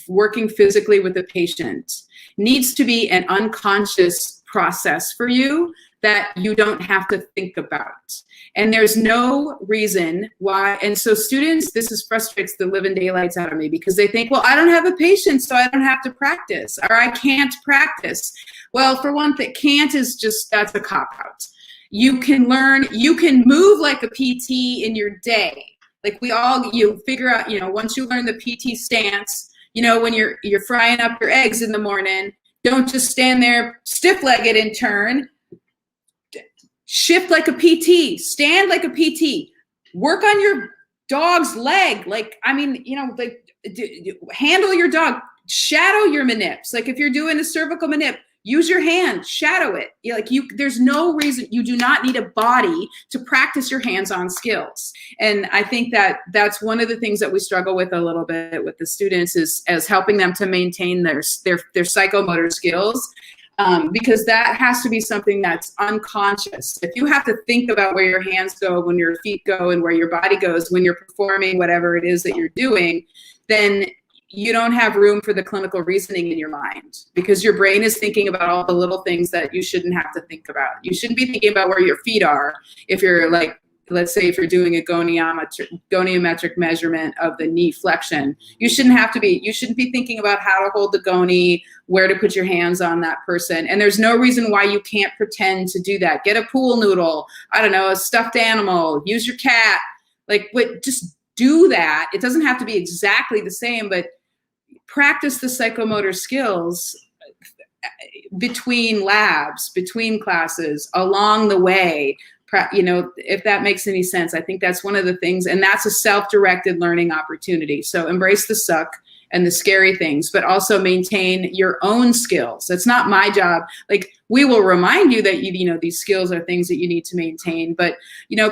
working physically with a patient needs to be an unconscious process for you that you don't have to think about. And there's no reason why. And so students, frustrates the living daylights out of me because they think, well, I don't have a patient, so I don't have to practice, or I can't practice. Well, for one thing, can't is just, that's a cop-out. You can learn, you can move like a PT in your day. Like you figure out, once you learn the PT stance, when you're frying up your eggs in the morning, don't just stand there stiff-legged and turn. Shift like a PT, stand like a PT, work on your dog's leg. Handle your dog, shadow your manips. Like if you're doing a cervical manip, use your hand, shadow it. There's no reason, you do not need a body to practice your hands-on skills. And I think that that's one of the things that we struggle with a little bit with the students is as helping them to maintain their psychomotor skills. Because that has to be something that's unconscious. If you have to think about where your hands go, when your feet go, and where your body goes, when you're performing whatever it is that you're doing, then you don't have room for the clinical reasoning in your mind because your brain is thinking about all the little things that you shouldn't have to think about. You shouldn't be thinking about where your feet are if you're let's say if you're doing a goniometric measurement of the knee flexion. You shouldn't be thinking about how to hold the gonio, where to put your hands on that person. And there's no reason why you can't pretend to do that. Get a pool noodle, I don't know, a stuffed animal, use your cat, just do that. It doesn't have to be exactly the same, but practice the psychomotor skills between labs, between classes, along the way. If that makes any sense. I think that's one of the things, and that's a self-directed learning opportunity. So embrace the suck and the scary things, but also maintain your own skills. It's not my job. We will remind you that these skills are things that you need to maintain, but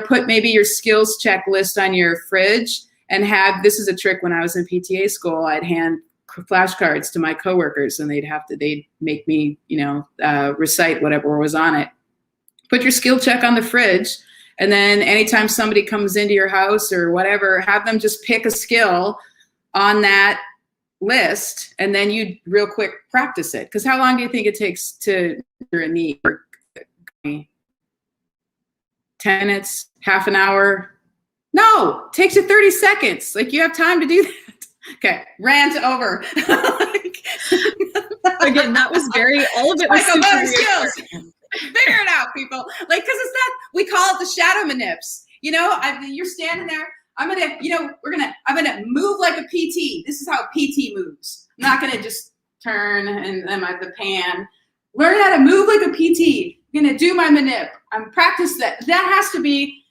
put maybe your skills checklist on your fridge and this is a trick. When I was in PTA school, I'd hand flashcards to my coworkers and they'd make me, recite whatever was on it. Put your skill check on the fridge. And then anytime somebody comes into your house or whatever, have them just pick a skill on that list. And then you real quick practice it. Because how long do you think it takes to do a knee? 10 minutes, half an hour? No, it takes you 30 seconds. You have time to do that. Okay, rant over. Again, that was all of it was super skills. Figure it out, people. Because it's that, we call it the shadow manips. You're standing there. I'm gonna move like a PT. This is how a PT moves. I'm not gonna just turn and then the pan. Learn how to move like a PT. I'm gonna do my manip. I'm practice that. It has to be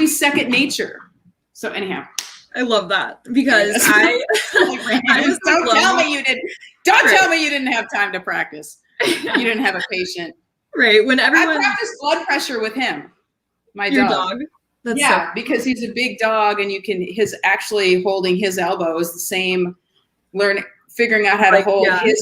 second nature. So anyhow. I love that because I was don't tell me you didn't have time to practice. You didn't have a patient. Right. When everyone I practiced blood pressure with him. My Your dog. dog. That's Yeah, because he's a big dog, and his actually holding his elbow is the same. Figuring out how to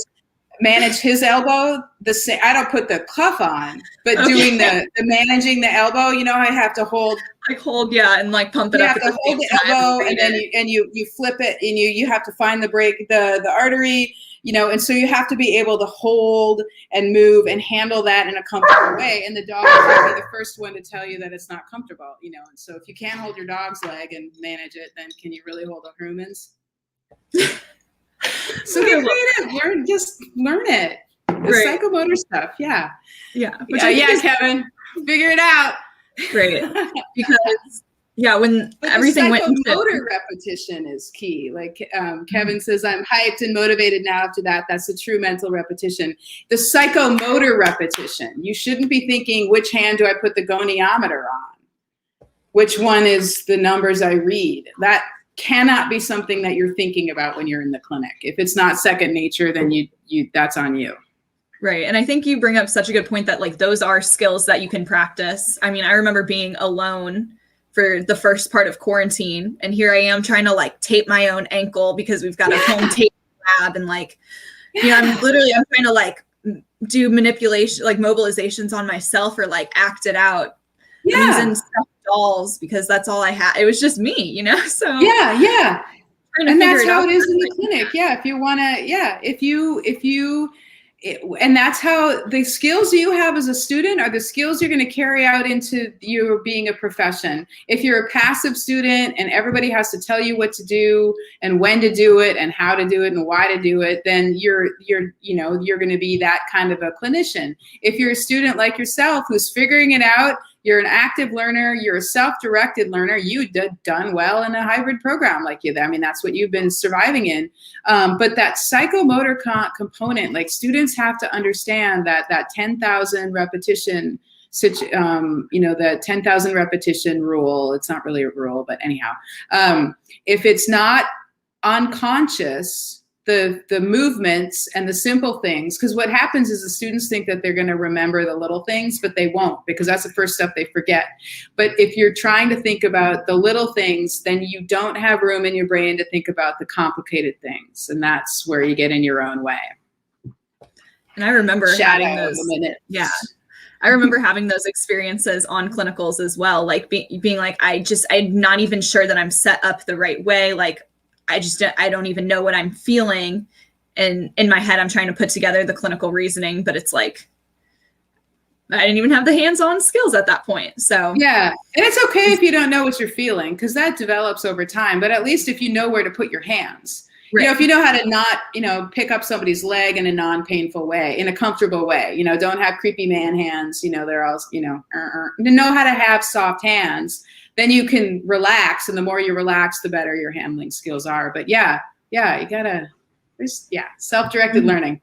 manage his elbow. The same. I don't put the cuff on, but doing the managing the elbow. You know, I have to hold. And like pump it You up. have to hold the elbow, and then you flip it, and you have to find the artery. You know, and so you have to be able to hold and move and handle that in a comfortable way. And the dog will be the first one to tell you that it's not comfortable, you know. And so if you can't hold your dog's leg and manage it, then can you really hold a human's? So get creative. Learn it. The psychomotor stuff. Yeah. Yeah. Kevin. Figure it out. Great. Because when everything went into motor repetition is key. Like Kevin says, I'm hyped and motivated now after that. That's the true mental repetition. The psychomotor repetition. You shouldn't be thinking, which hand do I put the goniometer on? Which one is the numbers I read? That cannot be something that you're thinking about when you're in the clinic. If it's not second nature, then you that's on you. Right. And I think you bring up such a good point that like those are skills that you can practice. I mean, I remember being alone for the first part of quarantine, and here I am trying to like tape my own ankle because we've got a home tape lab, and like I'm trying to like do manipulation, like mobilizations on myself, or like act it out using stuffed dolls because that's all I had. It was just me, you know. So and that's how it is in the clinic. If you want to and that's how the skills you have as a student are the skills you're going to carry out into you being a profession. If you're a passive student and everybody has to tell you what to do and when to do it and how to do it and why to do it, then you're going to be that kind of a clinician. If you're a student like yourself who's figuring it out, you're an active learner, you're a self-directed learner, you done well in a hybrid program like you. I mean, that's what you've been surviving in. But that psychomotor component, like students have to understand that 10,000 repetition, the 10,000 repetition rule, it's not really a rule, but anyhow, if it's not unconscious, the movements and the simple things, because what happens is the students think that they're going to remember the little things, but they won't, because that's the first stuff they forget. But if you're trying to think about the little things, then you don't have room in your brain to think about the complicated things, and that's where you get in your own way. And I remember having those. I remember having those experiences on clinicals as well, like being like, I'm not even sure that I'm set up the right way, like I don't even know what I'm feeling. And in my head, I'm trying to put together the clinical reasoning, but it's like, I didn't even have the hands-on skills at that point. So and it's okay if you don't know what you're feeling, because that develops over time. But at least if you know where to put your hands, if you know how to not, pick up somebody's leg in a non-painful way, in a comfortable way, don't have creepy man hands, they're all, to know how to have soft hands, then you can relax. And the more you relax, the better your handling skills are. But you gotta, self-directed learning.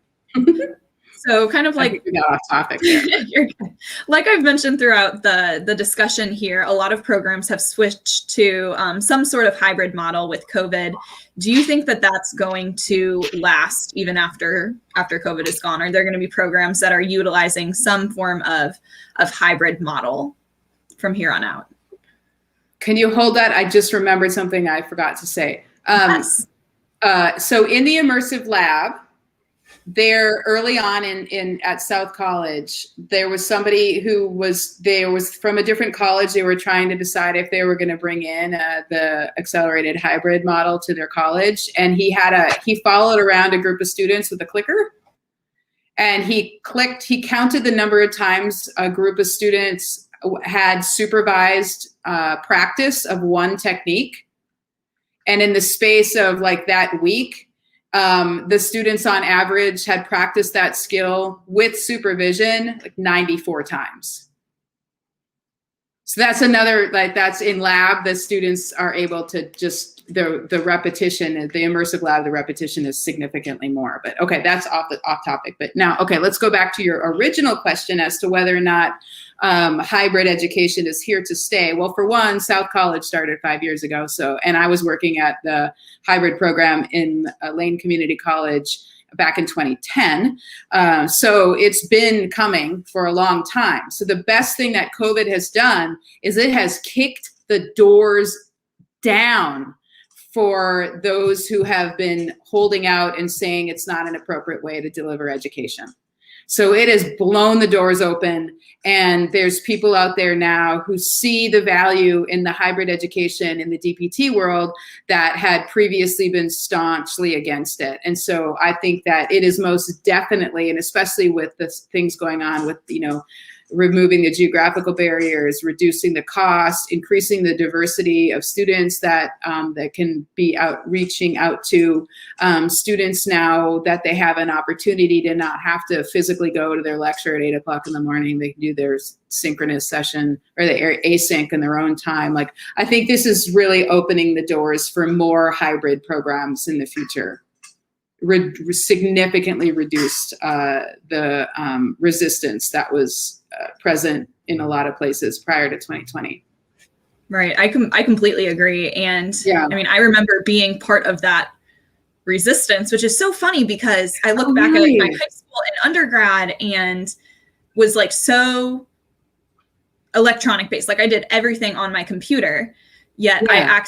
So kind of like, we got off topic there. Like I've mentioned throughout the discussion here, a lot of programs have switched to some sort of hybrid model with COVID. Do you think that that's going to last even after COVID is gone? Are there going to be programs that are utilizing some form of hybrid model from here on out? Can you hold that? I just remembered something I forgot to say. Yes. So in the Immersive Lab, there early on at South College, there was somebody who was from a different college. They were trying to decide if they were going to bring in the accelerated hybrid model to their college. And he followed around a group of students with a clicker. And he counted the number of times a group of students had supervised practice of one technique. And in the space of like that week, the students on average had practiced that skill with supervision like 94 times. So that's another, like that's in lab, the students are able to just, the repetition, the Immersive Lab, the repetition is significantly more. But okay, that's off topic. But now, okay, let's go back to your original question as to whether or not hybrid education is here to stay. Well, for one, South College started 5 years ago. And I was working at the hybrid program in Lane Community College back in 2010. So it's been coming for a long time. So the best thing that COVID has done is it has kicked the doors down for those who have been holding out and saying it's not an appropriate way to deliver education. So it has blown the doors open, and there's people out there now who see the value in the hybrid education in the DPT world that had previously been staunchly against it. And so I think that it is most definitely, and especially with the things going on with, removing the geographical barriers, reducing the cost, increasing the diversity of students that can be reaching out to students now that they have an opportunity to not have to physically go to their lecture at 8 o'clock in the morning. They can do their synchronous session or the async in their own time. Like, I think this is really opening the doors for more hybrid programs in the future. Significantly reduced the resistance that was present in a lot of places prior to 2020. Right. I completely agree. And I mean, I remember being part of that resistance, which is so funny because I look back at my high school and undergrad and was like so electronic based. Like I did everything on my computer. Yet I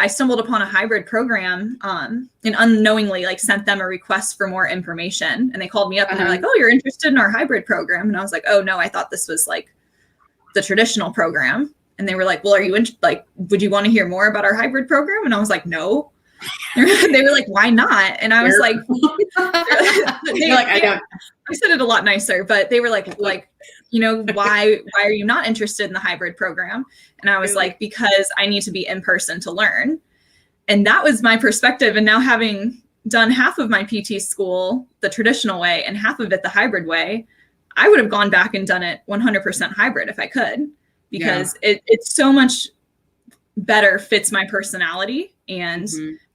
stumbled upon a hybrid program and unknowingly like sent them a request for more information. And they called me up and they're like, oh, you're interested in our hybrid program. And I was like, oh no, I thought this was like the traditional program. And they were like, well, are you would you want to hear more about our hybrid program? And I was like, no. They were like, why not? And I was like, I said it a lot nicer, but they were like, why are you not interested in the hybrid program? And I was like, because I need to be in person to learn. And that was my perspective. And now having done half of my PT school the traditional way and half of it the hybrid way, I would have gone back and done it 100% hybrid if I could, because it's so much better fits my personality. And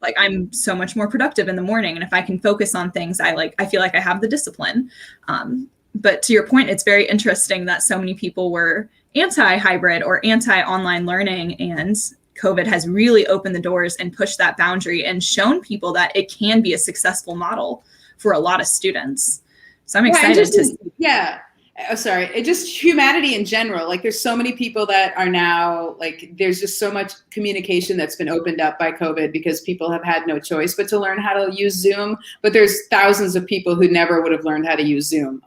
like, I'm so much more productive in the morning. And if I can focus on things, I feel like I have the discipline. But to your point, it's very interesting that so many people were anti-hybrid or anti-online learning, and COVID has really opened the doors and pushed that boundary and shown people that it can be a successful model for a lot of students. So I'm excited It just humanity in general. Like, there's so many people that are now there's just so much communication that's been opened up by COVID because people have had no choice but to learn how to use Zoom. But there's thousands of people who never would have learned how to use Zoom,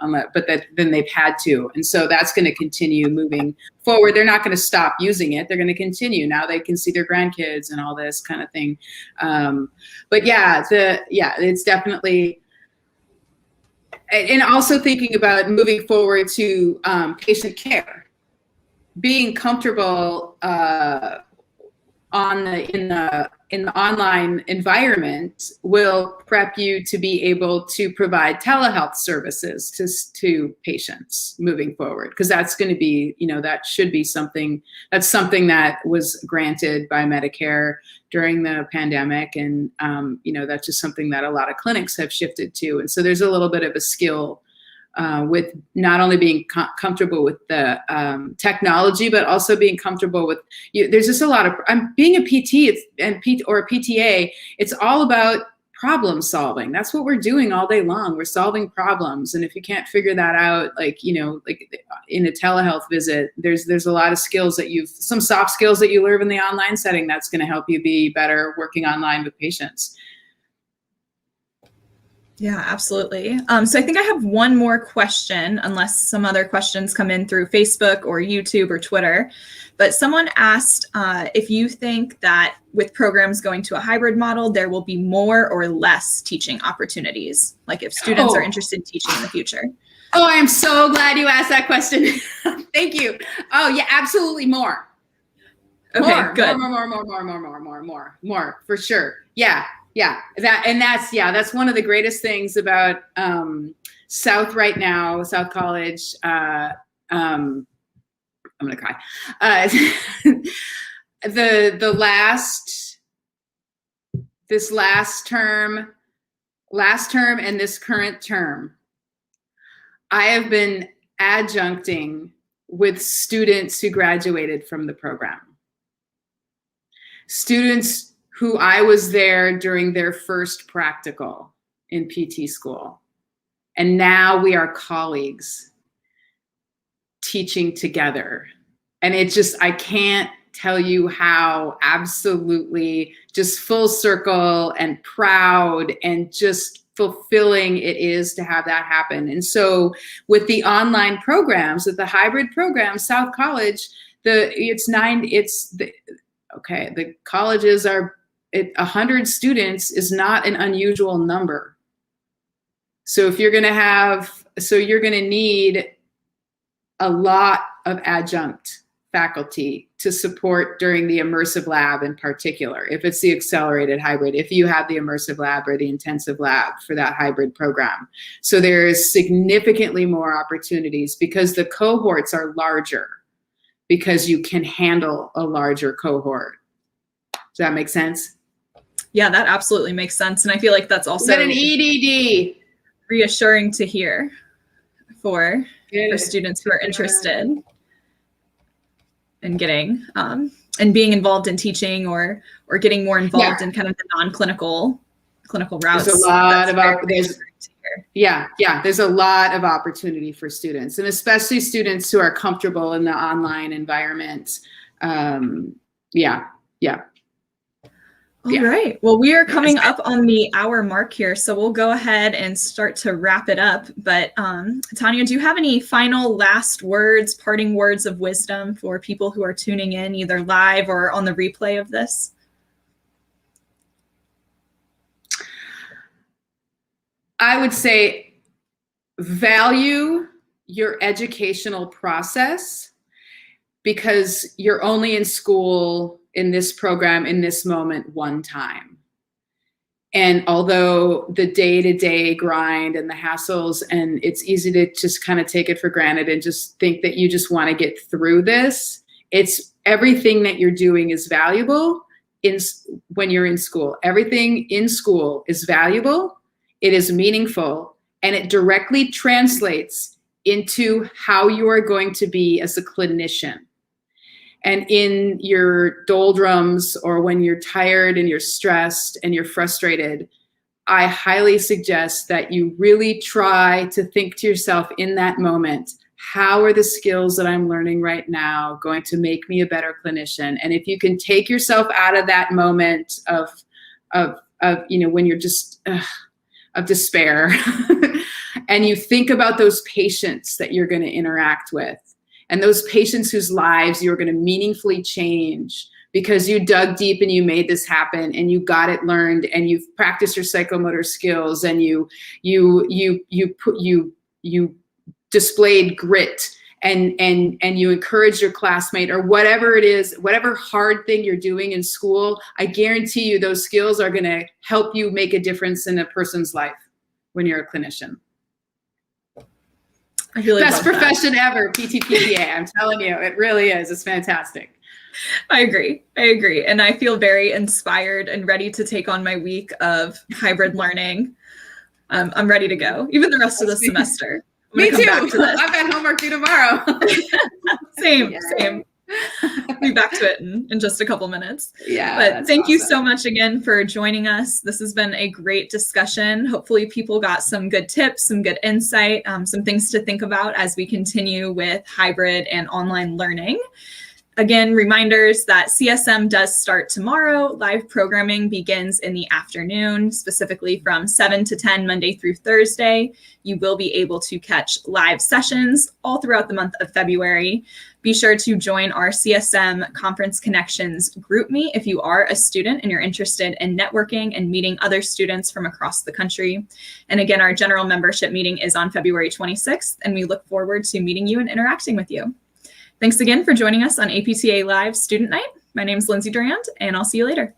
then they've had to. And so that's going to continue moving forward. They're not going to stop using it. They're going to continue. Now they can see their grandkids and all this kind of thing. It's definitely. And also thinking about moving forward to patient care, being comfortable in the online environment will prep you to be able to provide telehealth services to patients moving forward, because that's going to be, that should be something that was granted by Medicare during the pandemic. And, that's just something that a lot of clinics have shifted to. And so there's a little bit of a skill with not only being comfortable with the technology, but also being comfortable with, there's just a lot of, being a PT or a PTA, it's all about problem solving. That's what we're doing all day long. We're solving problems. And if you can't figure that out, in a telehealth visit, there's a lot of skills some soft skills that you learn in the online setting that's going to help you be better working online with patients. Yeah, absolutely. So I think I have one more question, unless some other questions come in through Facebook or YouTube or Twitter. But someone asked if you think that with programs going to a hybrid model, there will be more or less teaching opportunities, like if students are interested in teaching in the future. Oh, I am so glad you asked that question. Thank you. Oh, yeah, absolutely more. Okay, good. More, for sure. Yeah. That's one of the greatest things about South right now, South College. I'm gonna cry. This last term and this current term, I have been adjuncting with students who graduated from the program. Students who I was there during their first practical. in PT school. And now we are colleagues teaching together. And it just, I can't tell you how absolutely just full circle and proud and just fulfilling it is to have that happen. And so with the online programs, with the hybrid programs, South College, the colleges are, 100 students is not an unusual number. So if you're going to need a lot of adjunct faculty to support during the Immersive Lab in particular, if it's the accelerated hybrid, if you have the Immersive Lab or the Intensive Lab for that hybrid program. So there's significantly more opportunities because the cohorts are larger, because you can handle a larger cohort. Does that make sense? Yeah, that absolutely makes sense. And I feel like that's also an EDD. Reassuring to hear for students who are interested in getting and being involved in teaching or getting more involved in kind of the non-clinical routes. There's a lot there's a lot of opportunity for students, and especially students who are comfortable in the online environment. All right. Well, we are coming up on the hour mark here, so we'll go ahead and start to wrap it up. But Tanya, do you have any final last words, parting words of wisdom for people who are tuning in either live or on the replay of this? I would say value your educational process, because you're only in school in this program, in this moment, one time. And although the day-to-day grind and the hassles, and it's easy to just kind of take it for granted and just think that you just want to get through this, it's everything that you're doing is valuable when you're in school. Everything in school is valuable, it is meaningful, and it directly translates into how you are going to be as a clinician. And in your doldrums, or when you're tired and you're stressed and you're frustrated, I highly suggest that you really try to think to yourself in that moment, how are the skills that I'm learning right now going to make me a better clinician? And if you can take yourself out of that moment of when you're just of despair and you think about those patients that you're going to interact with, and those patients whose lives you're going to meaningfully change because you dug deep and you made this happen and you got it learned and you've practiced your psychomotor skills and you displayed grit and you encourage your classmate or whatever it is, whatever hard thing you're doing in school, I guarantee you those skills are going to help you make a difference in a person's life when you're a clinician. I really Best profession ever, PT/PTA. I'm telling you, it really is. It's fantastic. I agree. And I feel very inspired and ready to take on my week of hybrid learning. I'm ready to go, even the rest of the semester. Me too. I've got homework due tomorrow. Same. I'll be back to it in just a couple minutes. Yeah. But thank you so much again for joining us. This has been a great discussion. Hopefully people got some good tips, some good insight, some things to think about as we continue with hybrid and online learning. Again, reminders that CSM does start tomorrow. Live programming begins in the afternoon, specifically from 7 to 10, Monday through Thursday. You will be able to catch live sessions all throughout the month of February. Be sure to join our CSM Conference Connections GroupMe if you are a student and you're interested in networking and meeting other students from across the country. And again, our general membership meeting is on February 26th, and we look forward to meeting you and interacting with you. Thanks again for joining us on APTA Live Student Night. My name is Lindsay Durand, and I'll see you later.